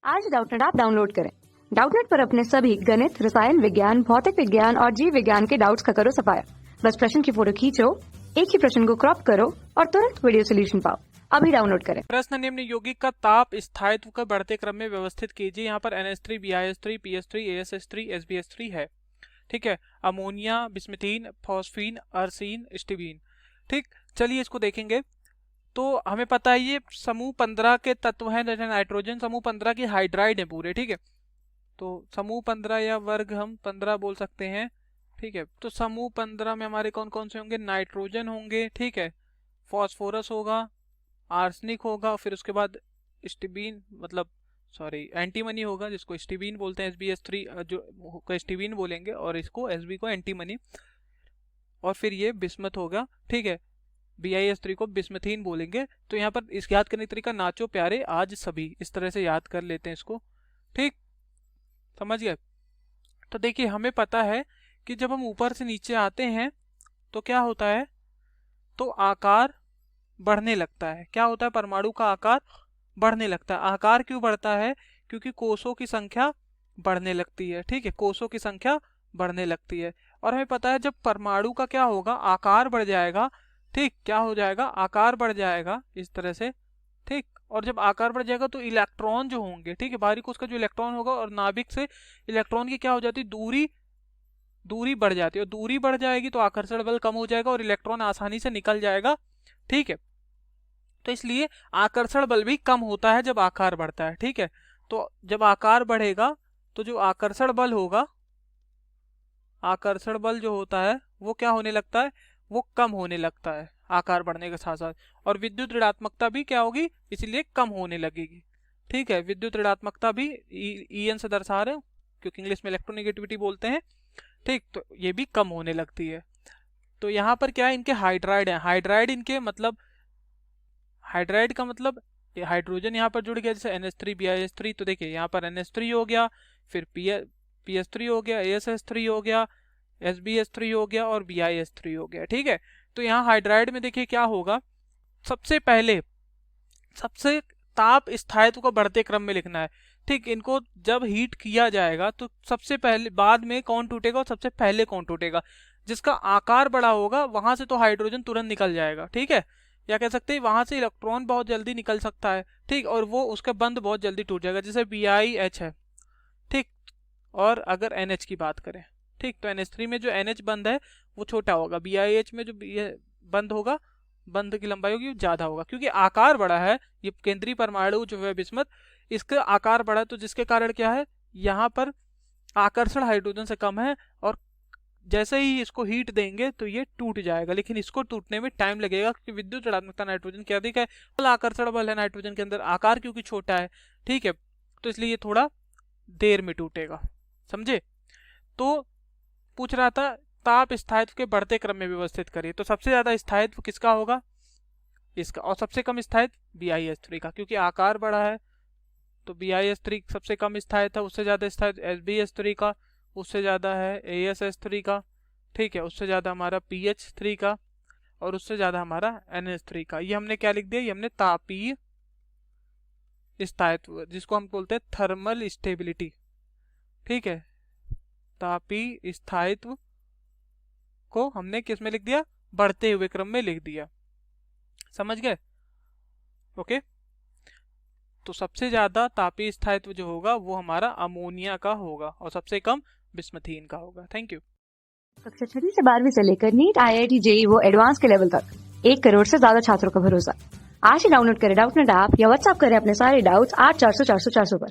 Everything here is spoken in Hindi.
आज डाउटनेट ऐप डाउनलोड करें। डाउटनेट पर अपने सभी गणित, रसायन विज्ञान, भौतिक विज्ञान और जीव विज्ञान के डाउट्स का करो सफाया। बस प्रश्न की फोटो खींचो, एक ही प्रश्न को क्रॉप करो और तुरंत वीडियो सोल्यूशन पाओ। अभी डाउनलोड करें। प्रश्न निम्न यौगिक का ताप स्थायित्व का बढ़ते क्रम में व्यवस्थित कीजिए। यहाँ पर NH3, BiH3, PS3, ASH3, SbH3 है। ठीक है, अमोनिया, बिस्मिथीन, फॉस्फीन, अर्सीन, स्टीबीन। ठीक, चलिए इसको देखेंगे। तो हमें पता है ये समूह 15 के तत्व हैं, जैसे नाइट्रोजन समूह 15 की हाइड्राइड है पूरे। ठीक है, तो समूह 15 या वर्ग हम 15 बोल सकते हैं। ठीक है, तो समूह 15 में हमारे कौन कौन से होंगे? नाइट्रोजन होंगे, ठीक है, फॉस्फोरस होगा, आर्सेनिक होगा, फिर उसके बाद स्टीबीन मतलब एंटीमनी होगा, जिसको स्टीबीन बोलते हैं, SbH3 जो स्टीबीन बोलेंगे, और इसको Sb को एंटीमनी, और फिर ये बिस्मथ होगा। ठीक है, BiH3 को बिस्मथीन बोलेंगे। तो यहाँ पर इस याद करने का तरीका, नाचो प्यारे आज सभी, इस तरह से याद कर लेते हैं इसको। ठीक, समझ गए? तो देखिए हमें पता है कि जब हम ऊपर से नीचे आते हैं तो क्या होता है, तो आकार बढ़ने लगता है। क्या होता है? परमाणु का आकार बढ़ने लगता है। आकार क्यों बढ़ता है? क्योंकि कोषों की संख्या बढ़ने लगती है। ठीक है, कोषों की संख्या बढ़ने लगती है। और हमें पता है जब परमाणु का क्या होगा, आकार बढ़ जाएगा। ठीक, क्या हो जाएगा? आकार बढ़ जाएगा इस तरह से। ठीक, और जब आकार बढ़ जाएगा तो इलेक्ट्रॉन जो होंगे, ठीक है, बाहरी कोश का जो इलेक्ट्रॉन होगा और नाभिक से इलेक्ट्रॉन की क्या हो जाती है, दूरी बढ़ जाती है। और दूरी बढ़ जाएगी तो आकर्षण बल कम हो जाएगा और इलेक्ट्रॉन आसानी से निकल जाएगा। ठीक है, तो इसलिए आकर्षण बल भी कम होता है जब आकार बढ़ता है। ठीक है, तो जब आकार बढ़ेगा तो जो आकर्षण बल होगा, आकर्षण बल जो होता है वो क्या होने लगता है, वो कम होने लगता है आकार बढ़ने के साथ साथ। और विद्युत ऋणात्मकता भी क्या होगी, इसलिए कम होने लगेगी। ठीक है, विद्युत ऋणात्मकता भी En से दर्शा रहे हो, क्योंकि इंग्लिश में इलेक्ट्रोनेगेटिविटी बोलते हैं। ठीक, तो ये भी कम होने लगती है। तो यहाँ पर क्या है, इनके हाइड्राइड है। हाइड्राइड इनके मतलब, हाइड्राइड का मतलब हाइड्रोजन यहाँ पर जुड़ गया, जैसे NH3, BiH3। तो देखिए यहाँ पर NH3 हो गया, फिर PS3 हो गया, ASH3 हो गया, SbH3 हो गया और BiH3 हो गया। ठीक है, तो यहाँ हाइड्राइड में देखिए क्या होगा, सबसे पहले सबसे ताप स्थायित्व को बढ़ते क्रम में लिखना है। ठीक, इनको जब हीट किया जाएगा तो सबसे पहले, बाद में कौन टूटेगा और सबसे पहले कौन टूटेगा? जिसका आकार बड़ा होगा वहां से तो हाइड्रोजन तुरंत निकल जाएगा। ठीक है, या कह सकते हैं वहां से इलेक्ट्रॉन बहुत जल्दी निकल सकता है। ठीक, और वो उसका बंध बहुत जल्दी टूट जाएगा, जैसे BiH है। ठीक, और अगर NH की बात करें, ठीक, तो NH3 में जो NH बंध है वो छोटा होगा, BiH में जो बंध होगा, बंध की लंबाई होगी ज्यादा होगा, क्योंकि आकार बड़ा है। ये केंद्रीय परमाणु जो है बिस्मथ, इसका आकार बड़ा है, तो जिसके कारण क्या है, यहाँ पर आकर्षण हाइड्रोजन से कम है, और जैसे ही इसको हीट देंगे तो ये टूट जाएगा। लेकिन इसको टूटने में टाइम लगेगा, क्योंकि विद्युत ऋणात्मकता नाइट्रोजन की अधिक है, आकर्षण बल है नाइट्रोजन के अंदर, आकार क्योंकि छोटा है। ठीक है, तो इसलिए ये थोड़ा देर में टूटेगा। समझे? तो पूछ रहा था ताप स्थायित्व के बढ़ते क्रम में व्यवस्थित करिए। तो सबसे ज्यादा स्थायित्व किसका होगा? इसका। और सबसे कम स्थायित्व BiH3 का, क्योंकि आकार बड़ा है। तो BiH3 सबसे कम स्थायित्व है, उससे ज्यादा स्थायित्व SbH3 का, उससे ज्यादा है ASH3 का। ठीक है, उससे ज्यादा हमारा PH3 का, और उससे ज्यादा हमारा NH3 का। ये हमने क्या लिख दिया, ये हमने तापीय स्थायित्व, जिसको हम बोलते हैं थर्मल स्टेबिलिटी। ठीक है, तापीय स्थायित्व को हमने किस में लिख दिया, बढ़ते हुए क्रम में लिख दिया। समझ गए? ओके, तो सबसे ज्यादा तापीय स्थायित्व जो होगा वो हमारा अमोनिया का होगा, और सबसे कम बिस्मथीन का होगा। Thank you. कक्षा 6 से 12वीं से लेकर नीट, IIT, JEE वो एडवांस के लेवल तक 1 करोड़ से ज्यादा छात्रों का भरोसा। आज ही डाउनलोड करें डाउटनेट ऐप या व्हाट्सएप करें अपने सारे डाउट्स 8400 400 400 पर।